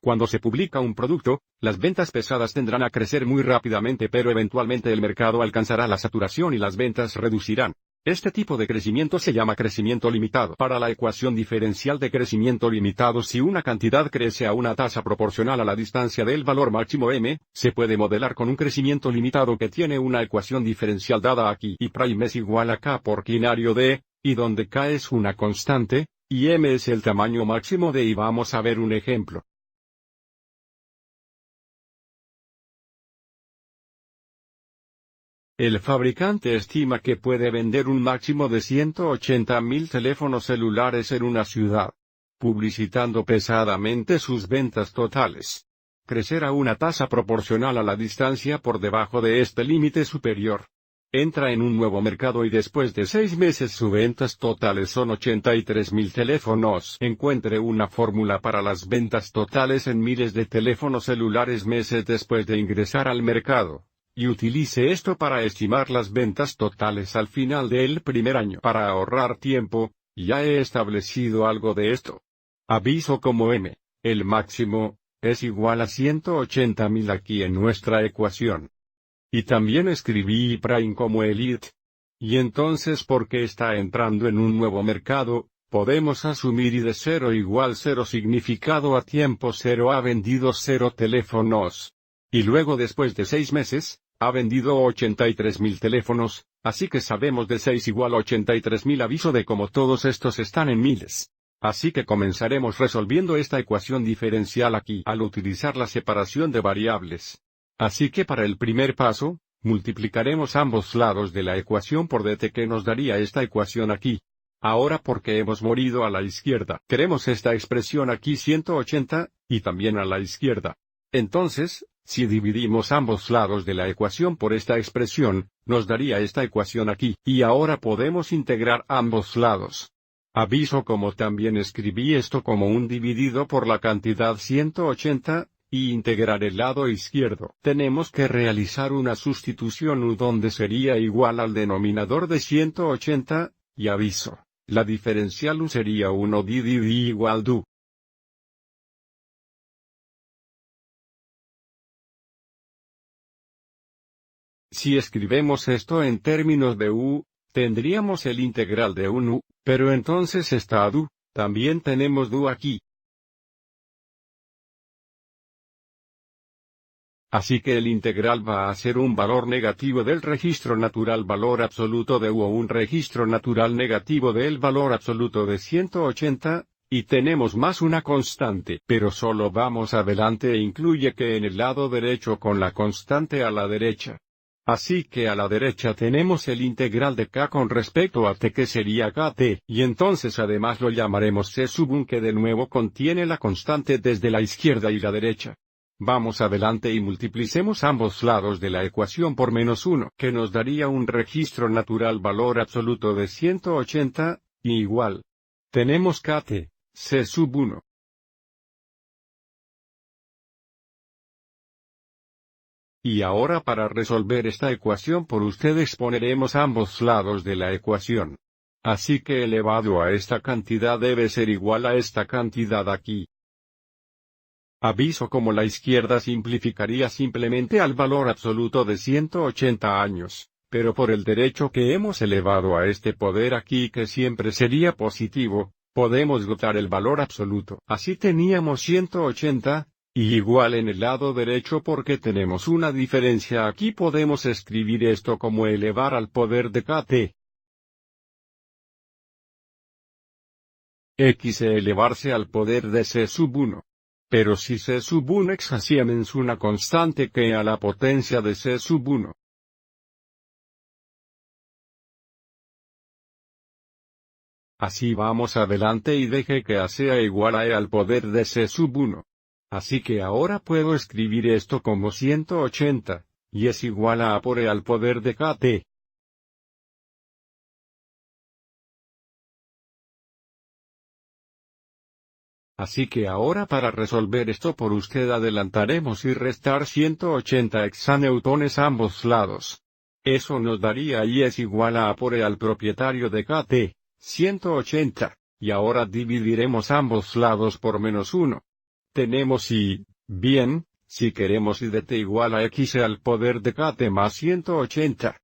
Cuando se publica un producto, las ventas pesadas tendrán a crecer muy rápidamente, pero eventualmente el mercado alcanzará la saturación y las ventas reducirán. Este tipo de crecimiento se llama crecimiento limitado. Para la ecuación diferencial de crecimiento limitado, si una cantidad crece a una tasa proporcional a la distancia del valor máximo m, se puede modelar con un crecimiento limitado que tiene una ecuación diferencial dada aquí. Y prime es igual a k por quinario de, y donde k es una constante, y m es el tamaño máximo de. Y vamos a ver un ejemplo. El fabricante estima que puede vender un máximo de 180.000 teléfonos celulares en una ciudad, publicitando pesadamente sus ventas totales. Crecer a una tasa proporcional a la distancia por debajo de este límite superior. Entra en un nuevo mercado y después de 6 meses sus ventas totales son 83.000 teléfonos. Encuentre una fórmula para las ventas totales en miles de teléfonos celulares meses después de ingresar al mercado. Y utilice esto para estimar las ventas totales al final del primer año. Para ahorrar tiempo, ya he establecido algo de esto. Aviso como m, el máximo, es igual a 180.000 aquí en nuestra ecuación. Y también escribí prime como el it. Y entonces porque está entrando en un nuevo mercado, podemos asumir y de 0 igual 0 significado a tiempo 0 ha vendido 0 teléfonos. Y luego después de 6 meses, ha vendido 83.000 teléfonos, así que sabemos de 6 igual a 83.000 aviso de cómo todos estos están en miles. Así que comenzaremos resolviendo esta ecuación diferencial aquí al utilizar la separación de variables. Así que para el primer paso, multiplicaremos ambos lados de la ecuación por dt que nos daría esta ecuación aquí. Ahora porque hemos movido a la izquierda, queremos esta expresión aquí 180, y también a la izquierda. Entonces, si dividimos ambos lados de la ecuación por esta expresión, nos daría esta ecuación aquí, y ahora podemos integrar ambos lados. Aviso como también escribí esto como un dividido por la cantidad 180, y integrar el lado izquierdo. Tenemos que realizar una sustitución u donde sería igual al denominador de 180, y aviso, la diferencial u sería 1 d igual do. Si escribimos esto en términos de u, tendríamos el integral de un u, pero entonces está do, también tenemos do aquí. Así que el integral va a ser un valor negativo del registro natural valor absoluto de u o un registro natural negativo del valor absoluto de 180, y tenemos más una constante. Pero solo vamos adelante e incluye que en el lado derecho con la constante a la derecha. Así que a la derecha tenemos el integral de k con respecto a t que sería kt, y entonces además lo llamaremos c sub 1 que de nuevo contiene la constante desde la izquierda y la derecha. Vamos adelante y multiplicemos ambos lados de la ecuación por -1, que nos daría un registro natural valor absoluto de 180, y igual. Tenemos kt, c sub 1. Y ahora para resolver esta ecuación por ustedes poneremos ambos lados de la ecuación. Así que elevado a esta cantidad debe ser igual a esta cantidad aquí. Aviso como la izquierda simplificaría simplemente al valor absoluto de 180 años, pero por el derecho que hemos elevado a este poder aquí que siempre sería positivo, podemos votar el valor absoluto. Así teníamos 180. Y igual en el lado derecho porque tenemos una diferencia aquí podemos escribir esto como elevar al poder de kt. X elevarse al poder de c sub 1. Pero si c sub 1 es una constante que a la potencia de c sub 1. Así vamos adelante y deje que a sea igual a e al poder de c sub 1. Así que ahora puedo escribir esto como 180, y es igual a por e al poder de kt. Así que ahora para resolver esto por usted adelantaremos y restar 180 exaneutones a ambos lados. Eso nos daría y es igual a por e al propietario de kt, 180, y ahora dividiremos ambos lados por -1. Tenemos y, bien, si queremos y de t igual a x al poder de kt más 180.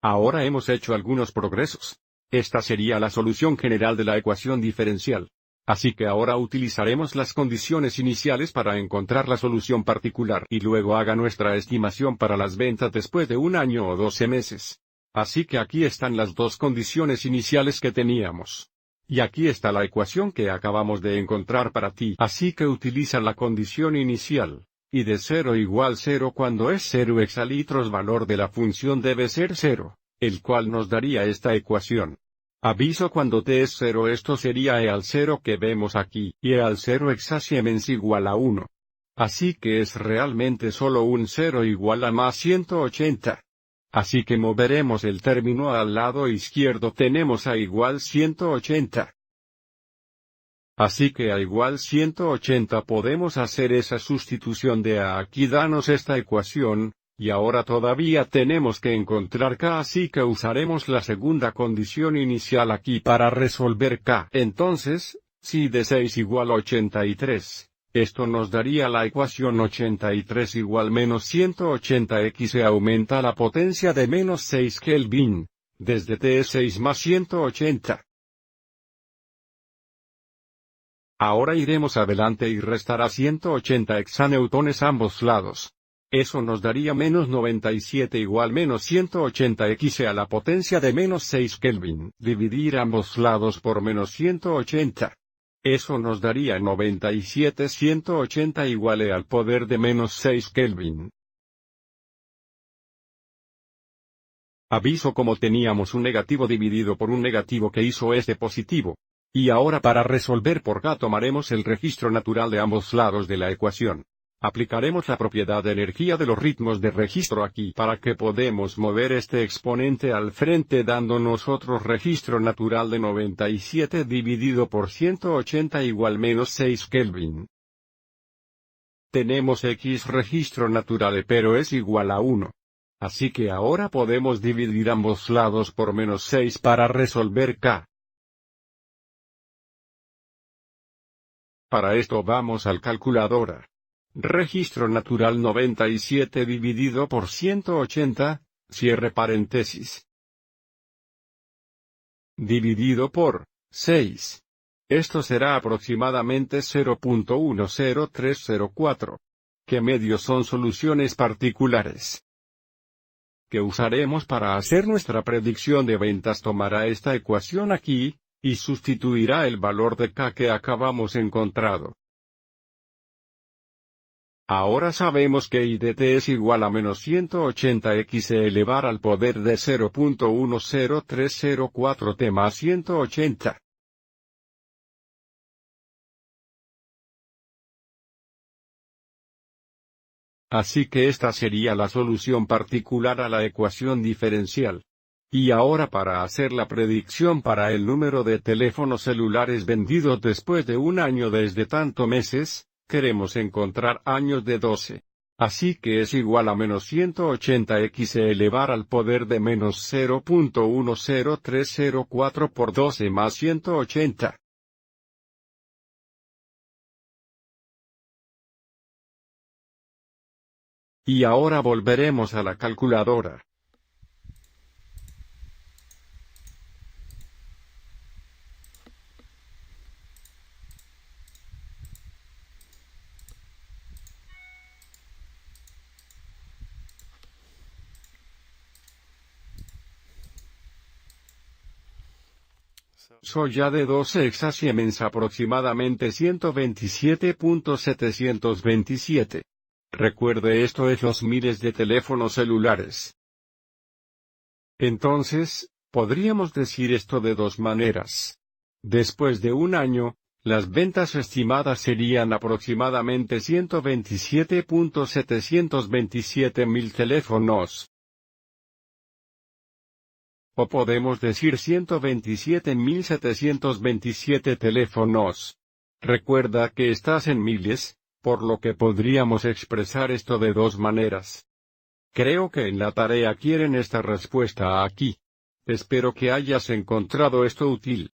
Ahora hemos hecho algunos progresos. Esta sería la solución general de la ecuación diferencial. Así que ahora utilizaremos las condiciones iniciales para encontrar la solución particular y luego haga nuestra estimación para las ventas después de 1 año o 12 meses. Así que aquí están las dos condiciones iniciales que teníamos. Y aquí está la ecuación que acabamos de encontrar para ti. Así que utiliza la condición inicial, y de 0 igual 0 cuando es 0 hexalitros valor de la función debe ser 0, el cual nos daría esta ecuación. Aviso cuando t es 0 esto sería e al 0 que vemos aquí, y e al 0 exactamente igual a 1. Así que es realmente solo un 0 igual a más 180. Así que moveremos el término al lado izquierdo tenemos a igual 180. Así que a igual 180 podemos hacer esa sustitución de a aquí danos esta ecuación, y ahora todavía tenemos que encontrar k así que usaremos la segunda condición inicial aquí para resolver k. Entonces, si de 6 igual a 83. Esto nos daría la ecuación 83 igual menos 180x se aumenta la potencia de menos 6 Kelvin, desde T es 6 más 180. Ahora iremos adelante y restará 180 exaneutones ambos lados. Eso nos daría menos 97 igual menos 180x a la potencia de menos 6 Kelvin. Dividir ambos lados por menos 180. Eso nos daría 97 180 igual e al poder de menos 6 Kelvin. Aviso como teníamos un negativo dividido por un negativo que hizo este positivo. Y ahora para resolver por k tomaremos el registro natural de ambos lados de la ecuación. Aplicaremos la propiedad de energía de los ritmos de registro aquí para que podemos mover este exponente al frente dándonos otro registro natural de 97 dividido por 180 igual menos 6 Kelvin. Tenemos x registro natural pero es igual a 1. Así que ahora podemos dividir ambos lados por menos 6 para resolver k. Para esto vamos al calculadora. Registro natural 97 dividido por 180, cierre paréntesis. Dividido por 6. Esto será aproximadamente 0.10304. ¿Qué medios son soluciones particulares que usaremos para hacer nuestra predicción de ventas? Tomará esta ecuación aquí, y sustituirá el valor de k que acabamos encontrado. Ahora sabemos que I de t es igual a menos 180x elevar al poder de 0.10304 t más 180. Así que esta sería la solución particular a la ecuación diferencial. Y ahora para hacer la predicción para el número de teléfonos celulares vendidos después de 1 año desde tanto meses, queremos encontrar años de 12. Así que es igual a menos 180x elevar al poder de menos 0.10304 por 12 más 180. Y ahora volveremos a la calculadora. Soy ya de 12 exactamente aproximadamente 127.727. Recuerde esto es los miles de teléfonos celulares. Entonces, podríamos decir esto de dos maneras. Después de 1 año, las ventas estimadas serían aproximadamente 127.727 mil teléfonos. O podemos decir 127.727 teléfonos. Recuerda que estás en miles, por lo que podríamos expresar esto de dos maneras. Creo que en la tarea quieren esta respuesta aquí. Espero que hayas encontrado esto útil.